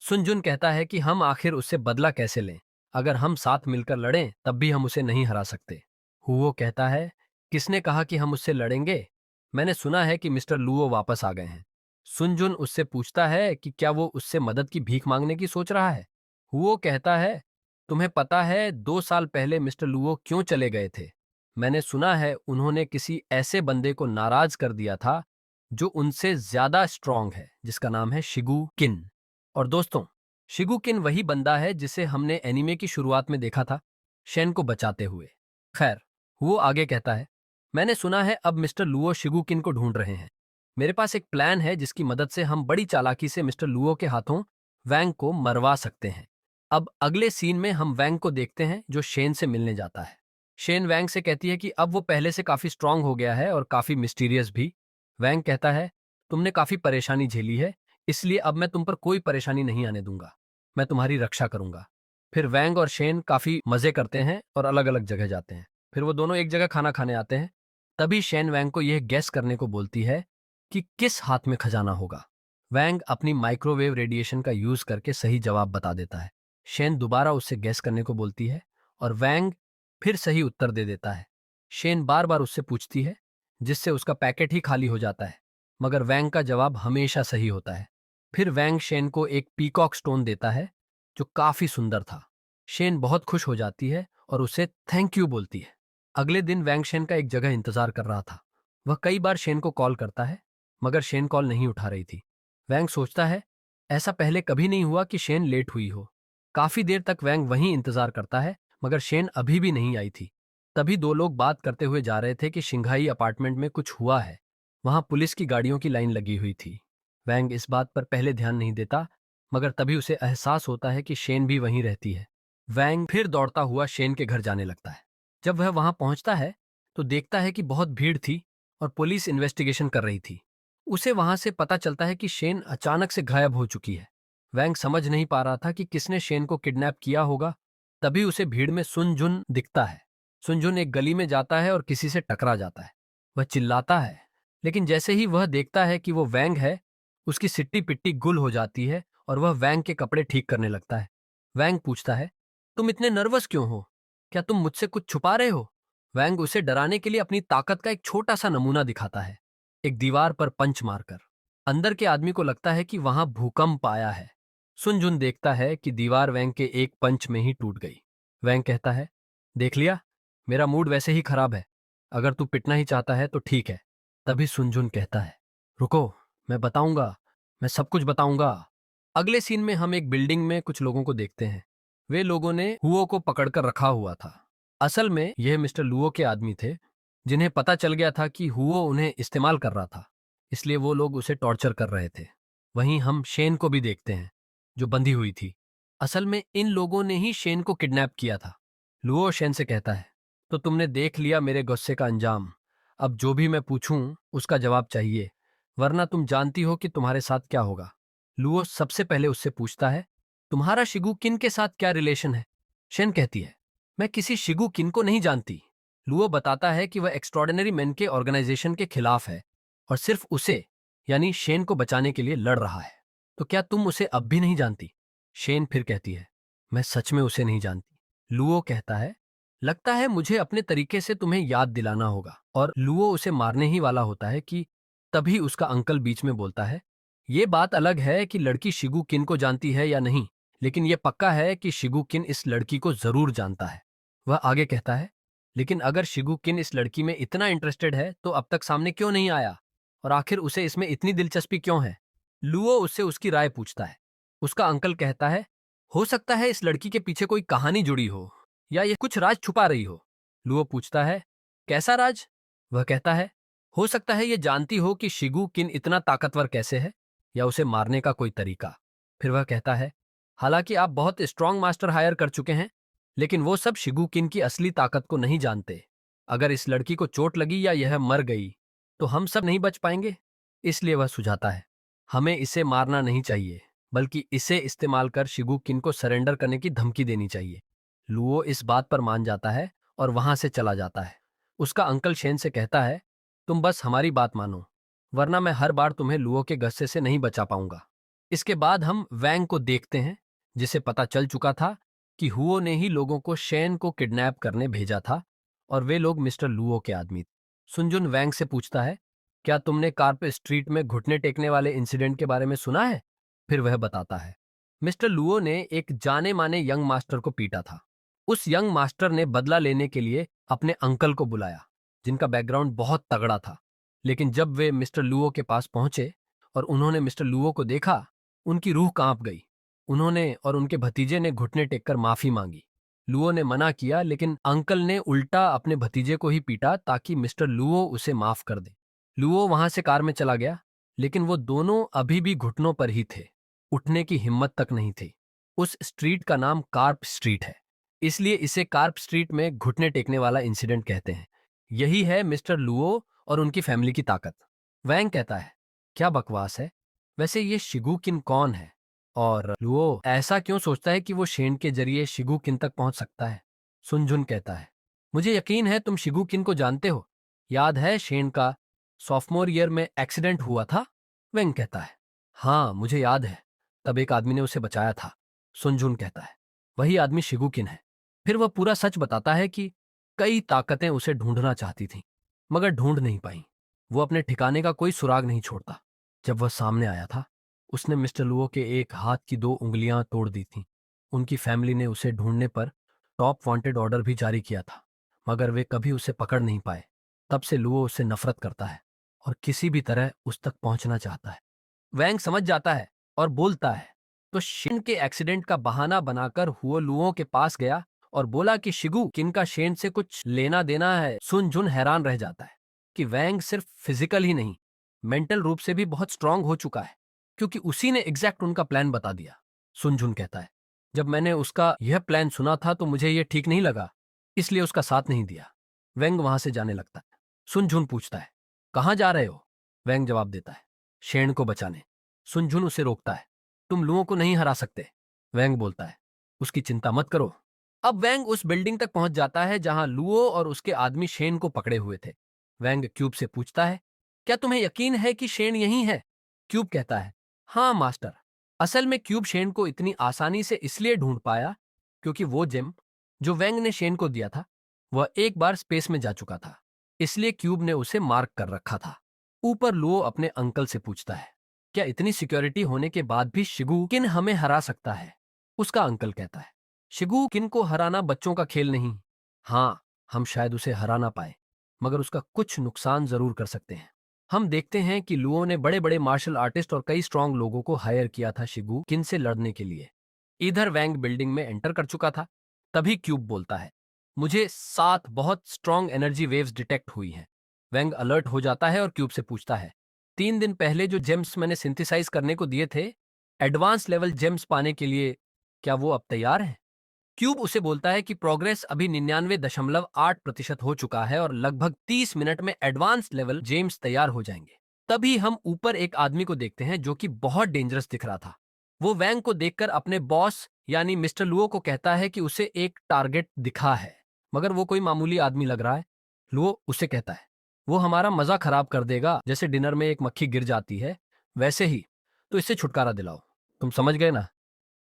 सुनजुन कहता है कि हम आखिर उससे बदला कैसे लें। अगर हम साथ मिलकर लड़ें तब भी हम उसे नहीं हरा सकते। हुओ कहता है, किसने कहा कि हम उससे लड़ेंगे? मैंने सुना है कि मिस्टर लुओ वापस आ गए हैं। सुनजुन उससे पूछता है कि क्या वो उससे मदद की भीख मांगने की सोच रहा है। हुओ कहता है, तुम्हें पता है 2 साल पहले मिस्टर लुओ क्यों चले गए थे? मैंने सुना है उन्होंने किसी ऐसे बंदे को नाराज कर दिया था जो उनसे ज्यादा स्ट्रांग है, जिसका नाम है शिगु किन। और दोस्तों, शिगुकिन वही बंदा है जिसे हमने एनीमे की शुरुआत में देखा था, शेन को बचाते हुए। खैर, वो आगे कहता है, मैंने सुना है अब मिस्टर लुओ शिगुकिन को ढूंढ रहे हैं। मेरे पास एक प्लान है जिसकी मदद से हम बड़ी चालाकी से मिस्टर लुओ के हाथों वैंग को मरवा सकते हैं। अब अगले सीन में हम वैंग को देखते हैं जो शेन से मिलने जाता है। शेन वैंग से कहती है कि अब वो पहले से काफी स्ट्रांग हो गया है और काफी मिस्टीरियस भी। वैंग कहता है, तुमने काफी परेशानी झेली है, इसलिए अब मैं तुम पर कोई परेशानी नहीं आने दूंगा। मैं तुम्हारी रक्षा करूंगा। फिर वैंग और शेन काफी मजे करते हैं और अलग अलग जगह जाते हैं। फिर वो दोनों एक जगह खाना खाने आते हैं। तभी शेन वैंग को यह गैस करने को बोलती है कि किस हाथ में खजाना होगा। वैंग अपनी माइक्रोवेव रेडिएशन का यूज करके सही जवाब बता देता है। शेन दोबारा उससे गैस करने को बोलती है और वैंग फिर सही उत्तर दे देता है। शेन बार बार उससे पूछती है, जिससे उसका पैकेट ही खाली हो जाता है, मगर वैंग का जवाब हमेशा सही होता है। फिर वैंग शेन को एक पीकॉक स्टोन देता है जो काफी सुंदर था। शेन बहुत खुश हो जाती है और उसे थैंक यू बोलती है। अगले दिन वैंग शेन का एक जगह इंतजार कर रहा था। वह कई बार शेन को कॉल करता है, मगर शेन कॉल नहीं उठा रही थी। वैंग सोचता है, ऐसा पहले कभी नहीं हुआ कि शेन लेट हुई हो। काफी देर तक वैंग वहीं इंतजार करता है, मगर शेन अभी भी नहीं आई थी। तभी दो लोग बात करते हुए जा रहे थे कि शिंघाई अपार्टमेंट में कुछ हुआ है। वहां पुलिस की गाड़ियों की लाइन लगी हुई थी। वैंग इस बात पर पहले ध्यान नहीं देता, मगर तभी उसे एहसास होता है कि शेन भी वहीं रहती है। वैंग फिर दौड़ता हुआ शेन के घर जाने लगता है। जब वह वहां पहुंचता है तो देखता है कि बहुत भीड़ थी और पुलिस इन्वेस्टिगेशन कर रही थी। उसे वहां से पता चलता है कि शेन अचानक से गायब हो चुकी है। वैंग समझ नहीं पा रहा था कि किसने शेन को किडनैप किया होगा। तभी उसे भीड़ में सुनजुन दिखता है। सुनजुन एक गली में जाता है और किसी से टकरा जाता है। वह चिल्लाता है, लेकिन जैसे ही वह देखता है कि वो वैंग है, उसकी सिट्टी पिट्टी गुल हो जाती है और वह वैंग के कपड़े ठीक करने लगता है। वैंग पूछता है, तुम इतने नर्वस क्यों हो? क्या तुम मुझसे कुछ छुपा रहे हो? वैंग उसे डराने के लिए अपनी ताकत का एक छोटा सा नमूना दिखाता है, एक दीवार पर पंच मारकर। अंदर के आदमी को लगता है कि वहां भूकंप आया है। सुनजुन देखता है कि दीवार वैंग के एक पंच में ही टूट गई। वैंग कहता है, देख लिया, मेरा मूड वैसे ही खराब है। अगर तू पिटना ही चाहता है तो ठीक है। तभी सुनजुन कहता है, रुको, मैं बताऊंगा, मैं सब कुछ बताऊंगा। अगले सीन में हम एक बिल्डिंग में कुछ लोगों को देखते हैं। वे लोगों ने हुओ को पकड़कर रखा हुआ था। असल में यह मिस्टर लुओ के आदमी थे, जिन्हें पता चल गया था कि हुओ उन्हें इस्तेमाल कर रहा था, इसलिए वो लोग उसे टॉर्चर कर रहे थे। वहीं हम शेन को भी देखते हैं, जो बंधी हुई थी। असल में इन लोगों ने ही शेन को किडनैप किया था। लुओ शेन से कहता है, तो तुमने देख लिया मेरे गुस्से का अंजाम। अब जो भी मैं पूछूं उसका जवाब चाहिए, वरना तुम जानती हो कि तुम्हारे साथ क्या होगा। लुओ सबसे पहले उससे पूछता है, तुम्हारा शिगु किन के साथ क्या रिलेशन है? शेन कहती है, मैं किसी शिगु किन को नहीं जानती। लुओ बताता है कि वह एक्स्ट्रॉर्डिनरी मैन के ऑर्गेनाइजेशन के खिलाफ है और सिर्फ उसे, यानी शेन को बचाने के लिए लड़ रहा है। तो क्या तुम उसे अब भी नहीं जानती? शेन फिर कहती है, मैं सच में उसे नहीं जानती। लुओ कहता है, लगता है मुझे अपने तरीके से तुम्हें याद दिलाना होगा। और लुओ उसे मारने ही वाला होता है कि तभी उसका अंकल बीच में बोलता है, ये बात अलग है कि लड़की शिगु किन को जानती है या नहीं, लेकिन यह पक्का है कि शिगु किन इस लड़की को जरूर जानता है। वह आगे कहता है, लेकिन अगर शिगु किन इस लड़की में इतना इंटरेस्टेड है तो अब तक सामने क्यों नहीं आया, और आखिर उसे इसमें इतनी दिलचस्पी क्यों है? लुओ उससे उसकी राय पूछता है। उसका अंकल कहता है, हो सकता है इस लड़की के पीछे कोई कहानी जुड़ी हो या ये कुछ राज छुपा रही हो। लुओ पूछता है, कैसा राज? वह कहता है, हो सकता है ये जानती हो कि शिगु किन इतना ताकतवर कैसे है, या उसे मारने का कोई तरीका। फिर वह कहता है, हालांकि आप बहुत स्ट्रांग मास्टर हायर कर चुके हैं, लेकिन वो सब शिगु किन की असली ताकत को नहीं जानते। अगर इस लड़की को चोट लगी या यह मर गई तो हम सब नहीं बच पाएंगे। इसलिए वह सुझाता है, हमें इसे मारना नहीं चाहिए, बल्कि इसे इस्तेमाल कर शिगु किन को सरेंडर करने की धमकी देनी चाहिए। लुओ इस बात पर मान जाता है और वहां से चला जाता है। उसका अंकल शेन से कहता है, तुम बस हमारी बात मानो, वरना मैं हर बार तुम्हें लुओ के गुस्से से नहीं बचा पाऊंगा। इसके बाद हम वैंग को देखते हैं, जिसे पता चल चुका था कि हुओ ने ही लोगों को शेन को किडनैप करने भेजा था और वे लोग मिस्टर लुओ के आदमी थे। सुनजुन वैंग से पूछता है, क्या तुमने कार्प स्ट्रीट में घुटने टेकने वाले इंसिडेंट के बारे में सुना है? फिर वह बताता है, मिस्टर लुओ ने एक जाने माने यंग मास्टर को पीटा था। उस यंग मास्टर ने बदला लेने के लिए अपने अंकल को बुलाया, जिनका बैकग्राउंड बहुत तगड़ा था। लेकिन जब वे मिस्टर लुओ के पास पहुंचे और उन्होंने मिस्टर लुओ को देखा, उनकी रूह कांप गई। उन्होंने और उनके भतीजे ने घुटने टेककर माफी मांगी। लुओ ने मना किया, लेकिन अंकल ने उल्टा अपने भतीजे को ही पीटा ताकि मिस्टर लुओ उसे माफ कर दे। लुओ वहां से कार में चला गया, लेकिन वो दोनों अभी भी घुटनों पर ही थे। उठने की हिम्मत तक नहीं थी। उस स्ट्रीट का नाम कार्प स्ट्रीट है, इसलिए इसे कार्प स्ट्रीट में घुटने टेकने वाला इंसिडेंट कहते हैं। यही है मिस्टर लुओ और उनकी फैमिली की ताकत। वैंग कहता है, क्या बकवास है। वैसे ये शिगुकिन कौन है और लुओ ऐसा क्यों सोचता है कि वो शेन के जरिए शिगुकिन तक पहुंच सकता है? सुनजुन कहता है, मुझे यकीन है तुम शिगुकिन को जानते हो। याद है शेन का सॉफ्टमोर ईयर में एक्सीडेंट हुआ था? वेंग कहता है, हाँ मुझे याद है, तब एक आदमी ने उसे बचाया था। सुनजुन कहता है, वही आदमी शिगुकिन है। फिर वह पूरा सच बताता है कि कई ताकतें उसे ढूंढना चाहती थीं, मगर ढूंढ नहीं पाई। वो अपने ठिकाने का कोई सुराग नहीं छोड़ता। जब वह सामने आया था, उसने मिस्टर लुओ के एक हाथ की 2 उंगलियां तोड़ दी थीं। उनकी फैमिली ने उसे ढूंढने पर टॉप वांटेड ऑर्डर भी जारी किया था, मगर वे कभी उसे पकड़ नहीं पाए। तब से लुओ उससे नफरत करता है और किसी भी तरह उस तक पहुंचना चाहता है। वैंग समझ जाता है और बोलता है, तो शेन के एक्सीडेंट का बहाना बनाकर हुओ लुओ के पास गया और बोला कि शिगु किन का शेन से कुछ लेना देना है। सुन जुन हैरान रह जाता है कि वैंग सिर्फ फिजिकल ही नहीं, मेंटल रूप से भी बहुत स्ट्रांग हो चुका है, क्योंकि उसी ने एग्जैक्ट उनका प्लान बता दिया। सुन जुन कहता है, जब मैंने उसका यह प्लान सुना था तो मुझे यह ठीक नहीं लगा, इसलिए उसका साथ नहीं दिया। वैंग वहां से जाने लगता है। सुन जुन पूछता है, कहाँ जा रहे हो? वैंग जवाब देता है, शेन को बचाने। सुनझुन उसे रोकता है, तुम लुओ को नहीं हरा सकते। वैंग बोलता है, उसकी चिंता मत करो। अब वैंग उस बिल्डिंग तक पहुंच जाता है जहां लुओ और उसके आदमी शेन को पकड़े हुए थे। वैंग क्यूब से पूछता है, क्या तुम्हें यकीन है कि शेन यहीं है? क्यूब कहता है, हाँ मास्टर। असल में क्यूब शेन को इतनी आसानी से इसलिए ढूंढ पाया क्योंकि वो जेम जो वैंग ने शेन को दिया था, वह एक बार स्पेस में जा चुका था। इसलिए क्यूब ने उसे मार्क कर रखा था। ऊपर लुओ अपने अंकल से पूछता है, क्या इतनी सिक्योरिटी होने के बाद भी शिगुकिन हमें हरा सकता है? उसका अंकल कहता है, शिगुकिन को हराना बच्चों का खेल नहीं। हाँ, हम शायद उसे हरा ना पाए, मगर उसका कुछ नुकसान जरूर कर सकते हैं। हम देखते हैं कि लुओ ने बड़े बड़े मार्शल आर्टिस्ट और कई स्ट्रांग लोगों को हायर किया था शिगुकिन से लड़ने के लिए। इधर वैंग बिल्डिंग में एंटर कर चुका था। तभी क्यूब बोलता है, मुझे 7 बहुत स्ट्रांग एनर्जी वेव्स डिटेक्ट हुई हैं। वैंग अलर्ट हो जाता है और क्यूब से पूछता है, 3 दिन पहले जो जेम्स मैंने सिंथेसाइज करने को दिए थे, एडवांस लेवल जेम्स पाने के लिए, क्या वो अब तैयार हैं? क्यूब उसे बोलता है कि प्रोग्रेस अभी 99.8% हो चुका है और लगभग 30 मिनट में एडवांस लेवल जेम्स तैयार हो जाएंगे। तभी हम ऊपर एक आदमी को देखते हैं जो कि बहुत डेंजरस दिख रहा था। वो वैंग को देखकर अपने बॉस यानी मिस्टर लुओ को कहता है कि उसे एक टारगेट दिखा है, मगर वो कोई मामूली आदमी लग रहा है। लुओ उसे कहता है, वो हमारा मजा खराब कर देगा, जैसे डिनर में एक मक्खी गिर जाती है वैसे ही, तो इससे छुटकारा दिलाओ। तुम समझ गए ना?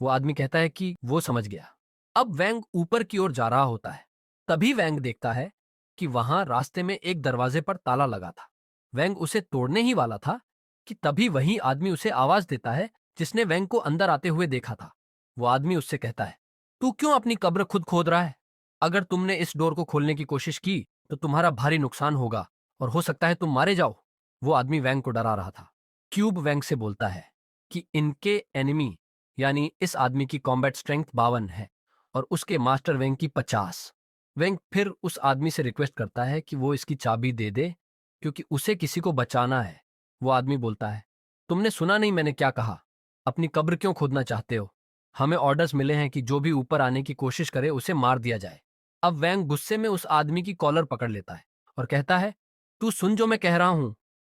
वो आदमी कहता है कि वो समझ गया। अब वैंग ऊपर की ओर जा रहा होता है। तभी वैंग देखता है कि वहां रास्ते में एक दरवाजे पर ताला लगा था। वैंग उसे तोड़ने ही वाला था कि तभी वही आदमी उसे आवाज देता है जिसने वैंग को अंदर आते हुए देखा था। वो आदमी उससे कहता है, तू क्यों अपनी कब्र खुद खोद रहा है? अगर तुमने इस डोर को खोलने की कोशिश की तो तुम्हारा भारी नुकसान होगा और हो सकता है तुम मारे जाओ। वो आदमी वैंग को डरा रहा था। क्यूब वैंग से बोलता है कि इनके एनिमी यानी इस आदमी की कॉम्बैट स्ट्रेंथ 52 है और उसके मास्टर वैंग की 50। वैंग फिर उस आदमी से रिक्वेस्ट करता है कि वो इसकी चाबी दे दे क्योंकि उसे किसी को बचाना है। वो आदमी बोलता है, तुमने सुना नहीं मैंने क्या कहा? अपनी कब्र क्यों खोदना चाहते हो? हमें ऑर्डर्स मिले हैं कि जो भी ऊपर आने की कोशिश करे उसे मार दिया जाए। अब वैंग गुस्से में उस आदमी की कॉलर पकड़ लेता है और कहता है, तू सुन जो मैं कह रहा हूं।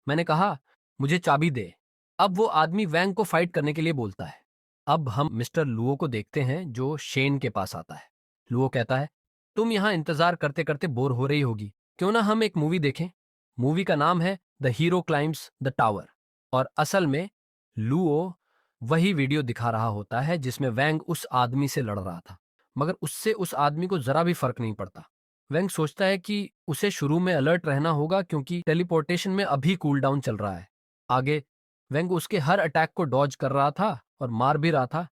मैंने कहा, मुझे चाबी दे। अब वो आदमी वैंग को फाइट करने के लिए बोलता है। अब हम मिस्टर लुओ को देखते हैं जो शेन के पास आता है। लुओ कहता है, तुम यहाँ इंतजार करते करते बोर हो रही होगी, क्यों ना हम एक मूवी देखें? मूवी का नाम है the hero climbs the tower और असल में लुओ वही वीडियो दिखा रहा होता है जिसमें वैंग उस आदमी से लड़ रहा था, मगर उससे उस आदमी को जरा भी फर्क नहीं पड़ता। वैंग सोचता है कि उसे शुरू में अलर्ट रहना होगा क्योंकि टेलीपोर्टेशन में अभी कूल डाउन चल रहा है। आगे वैंग उसके हर अटैक को डॉज कर रहा था और मार भी रहा था,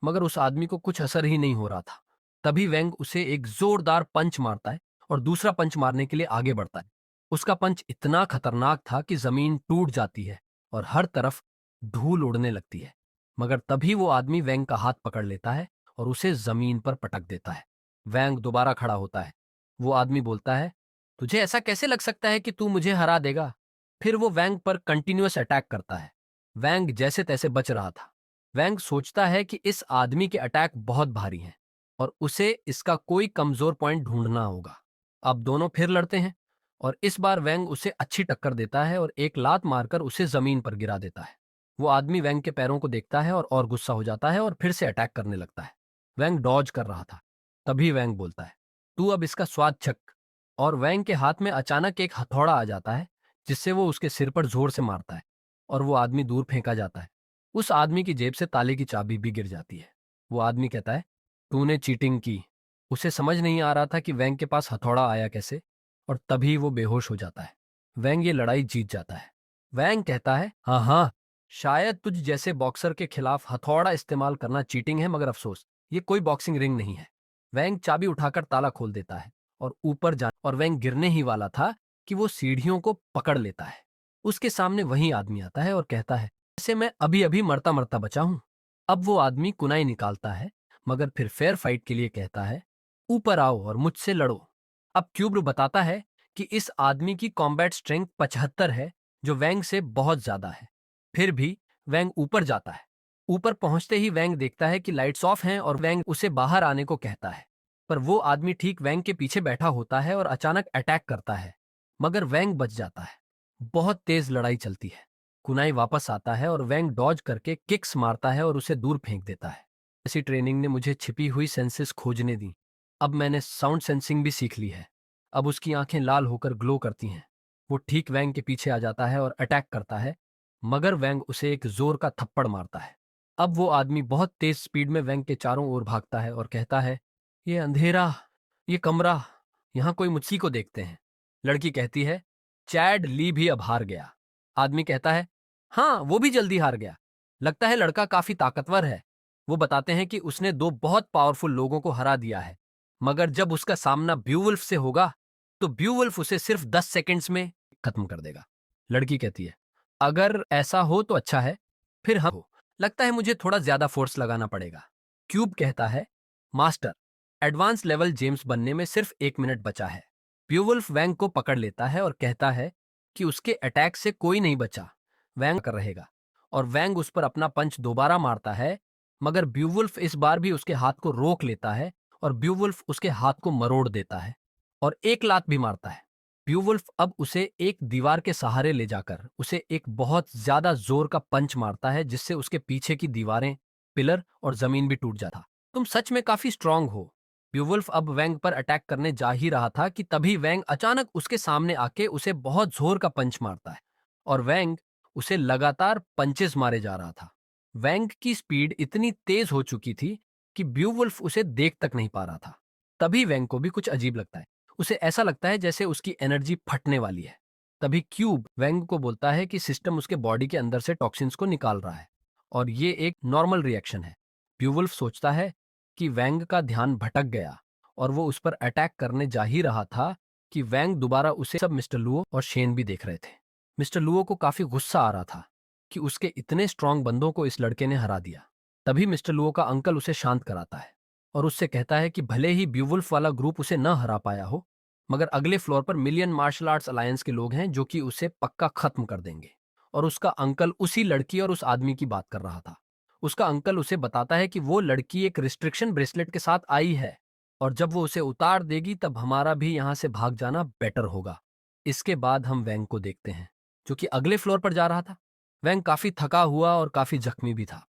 मगर उस आदमी को कुछ असर ही नहीं हो रहा था। तभी वैंग उसे एक जोरदार पंच मारता है और दूसरा पंच मारने के लिए आगे बढ़ता है। उसका पंच इतना खतरनाक था कि जमीन टूट जाती है और हर तरफ धूल उड़ने लगती है। मगर तभी वो आदमी वैंग का हाथ पकड़ लेता है और उसे जमीन पर पटक देता है। वैंग दोबारा खड़ा होता है। वो आदमी बोलता है, तुझे ऐसा कैसे लग सकता है कि तू मुझे हरा देगा? फिर वो वैंग पर कंटिन्यूअस अटैक करता है। वैंग जैसे तैसे बच रहा था। वैंग सोचता है कि इस आदमी के अटैक बहुत भारी हैं और उसे इसका कोई कमजोर पॉइंट ढूंढना होगा। अब दोनों फिर लड़ते हैं और इस बार वैंग उसे अच्छी टक्कर देता है और एक लात मारकर उसे जमीन पर गिरा देता है। वो आदमी वैंग के पैरों को देखता है और गुस्सा हो जाता है और फिर से अटैक करने लगता है। वैंग डॉज कर रहा था। तभी वैंग बोलता है, तू अब इसका स्वाद चख। और वैंग के हाथ में अचानक एक हथौड़ा आ जाता है जिससे वो उसके सिर पर जोर से मारता है और वो आदमी दूर फेंका जाता है। उस आदमी की जेब से ताले की चाबी भी गिर जाती है। वो आदमी कहता है, तूने चीटिंग की। उसे समझ नहीं आ रहा था कि वैंग के पास हथौड़ा आया कैसे, और तभी वो बेहोश हो जाता है। वैंग ये लड़ाई जीत जाता है। वैंग कहता है, हाँ हाँ, शायद तुझ जैसे बॉक्सर के खिलाफ हथौड़ा इस्तेमाल करना चीटिंग है, मगर अफसोस ये कोई बॉक्सिंग रिंग नहीं है। वैंग चाबी उठाकर ताला खोल देता है और ऊपर जा और वैंग गिरने ही वाला था कि वो सीढ़ियों को पकड़ लेता है। उसके सामने वही आदमी आता है और कहता है, जैसे मैं अभी अभी मरता मरता बचा हूं। अब वो आदमी कुनाई निकालता है, मगर फिर फेयर फाइट के लिए कहता है, ऊपर आओ और मुझसे लड़ो। अब क्यूब्र बताता है कि इस आदमी की कॉम्बैट स्ट्रेंथ 75 है, जो वैंग से बहुत ज्यादा है। फिर भी वैंग ऊपर जाता है। ऊपर पहुंचते ही वैंग देखता है कि लाइट्स ऑफ हैं और वैंग उसे बाहर आने को कहता है। पर वो आदमी ठीक वैंग के पीछे बैठा होता है और अचानक अटैक करता है, मगर वैंग बच जाता है। बहुत तेज लड़ाई चलती है। कुनाई वापस आता है और वैंग डॉज करके किक्स मारता है और उसे दूर फेंक देता है। ऐसी ट्रेनिंग ने मुझे छिपी हुई सेंसेस खोजने दी। अब मैंने साउंड सेंसिंग भी सीख ली है। अब उसकी आंखें लाल होकर ग्लो करती हैं। वो ठीक वैंग के पीछे आ जाता है और अटैक करता है, मगर वैंग उसे एक जोर का थप्पड़ मारता है। अब वो आदमी बहुत तेज स्पीड में वैंग के चारों ओर भागता है और कहता है, ये अंधेरा, ये कमरा, यहाँ कोई मुझी को देखते हैं। लड़की कहती है, चैड ली भी अब हार गया। आदमी कहता है, हाँ वो भी जल्दी हार गया। लगता है लड़का काफी ताकतवर है। वो बताते हैं कि उसने दो बहुत पावरफुल लोगों को हरा दिया है, मगर जब उसका सामना ब्यूवुल्फ से होगा तो ब्यूवुल्फ उसे सिर्फ 10 सेकंड्स में खत्म कर देगा। लड़की कहती है, अगर ऐसा हो तो अच्छा है, फिर हम हो। लगता है मुझे थोड़ा ज्यादा फोर्स लगाना पड़ेगा। क्यूब कहता है, मास्टर, एडवांस लेवल जेम्स बनने में सिर्फ 1 मिनट बचा है। ब्यूवुल्फ वैंग को पकड़ लेता है और कहता है कि उसके अटैक से कोई नहीं बचा, वैंग कर रहेगा। और वैंग उस पर अपना पंच दोबारा मारता है, मगर ब्यूवुल्फ इस बार भी उसके हाथ को रोक लेता है और ब्यूवुल्फ उसके हाथ को मरोड़ देता है और एक लात भी मारता है। ब्यूवुल्फ अब उसे एक दीवार के सहारे ले जाकर उसे एक बहुत ज्यादा जोर का पंच मारता है, जिससे उसके पीछे की दीवारें, पिलर और जमीन भी टूट जाता। तुम सच में काफी स्ट्रांग हो। ब्यूवुल्फ अब वैंग पर अटैक करने जा ही रहा था कि तभी वैंग अचानक उसके सामने आके उसे बहुत जोर का पंच मारता है और वैंग उसे लगातार पंचेस मारे जा रहा था। वैंग की स्पीड इतनी तेज हो चुकी थी कि ब्यूवुल्फ उसे देख तक नहीं पा रहा था। तभी वैंग को भी कुछ अजीब लगता है। उसे ऐसा लगता है जैसे उसकी एनर्जी फटने वाली है। तभी क्यूब वैंग को बोलता है कि सिस्टम उसके बॉडी के अंदर से टॉक्सिन्स को निकाल रहा है और ये एक नॉर्मल रिएक्शन है। ब्यूवुल्फ सोचता है कि वैंग का ध्यान भटक गया और वो उस पर अटैक करने जा ही रहा था कि वैंग दोबारा उसे सब मिस्टर लुओ और शेन भी देख रहे थे। मिस्टर लुओ को काफी गुस्सा आ रहा था कि उसके इतने स्ट्रांग बंदों को इस लड़के ने हरा दिया। तभी मिस्टर लुओ का अंकल उसे शांत कराता है और उससे कहता है कि भले ही ब्यूवुल्फ वाला ग्रुप उसे न हरा पाया हो, मगर अगले फ्लोर पर मिलियन मार्शल आर्ट्स अलायंस के लोग हैं जो कि उसे पक्का खत्म कर देंगे। और उसका अंकल उसी लड़की और उस आदमी की बात कर रहा था। उसका अंकल उसे बताता है कि वो लड़की एक रिस्ट्रिक्शन ब्रेसलेट के साथ आई है और जब वो उसे उतार देगी तब हमारा भी यहां से भाग जाना बेटर होगा। इसके बाद हम वैंग को देखते हैं, जो कि अगले फ्लोर पर जा रहा था। वैंग काफी थका हुआ और काफी जख्मी भी था,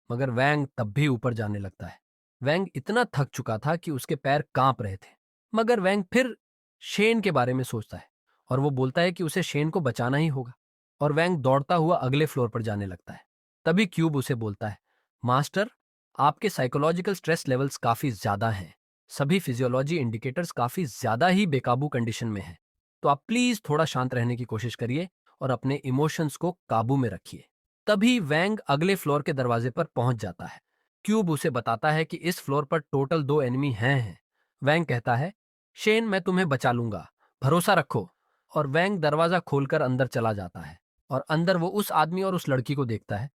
मगर वैंग तब भी ऊपर जाने लगता है। वैंग इतना थक चुका था कि उसके पैर कांप रहे थे, मगर वैंग फिर शेन के बारे में सोचता है और वो बोलता है कि उसे शेन को बचाना ही होगा। और वैंग दौड़ता हुआ अगले फ्लोर पर जाने लगता है। तभी क्यूब उसे बोलता है, मास्टर, आपके साइकोलॉजिकल स्ट्रेस लेवल्स काफी ज्यादा हैं। सभी फिजियोलॉजी इंडिकेटर्स काफी ज्यादा ही बेकाबू कंडीशन में हैं। तो आप प्लीज थोड़ा शांत रहने की कोशिश करिए और अपने इमोशंस को काबू में रखिए। तभी वैंग अगले फ्लोर के दरवाजे पर पहुंच जाता है। क्यूब उसे बताता है कि इस फ्लोर पर टोटल 2 एनिमी हैं। वैंग कहता है, शेन, मैं तुम्हें बचा लूंगा, भरोसा रखो। और वैंग दरवाजा खोलकर अंदर चला जाता है और अंदर वो उस आदमी और उस लड़की को देखता है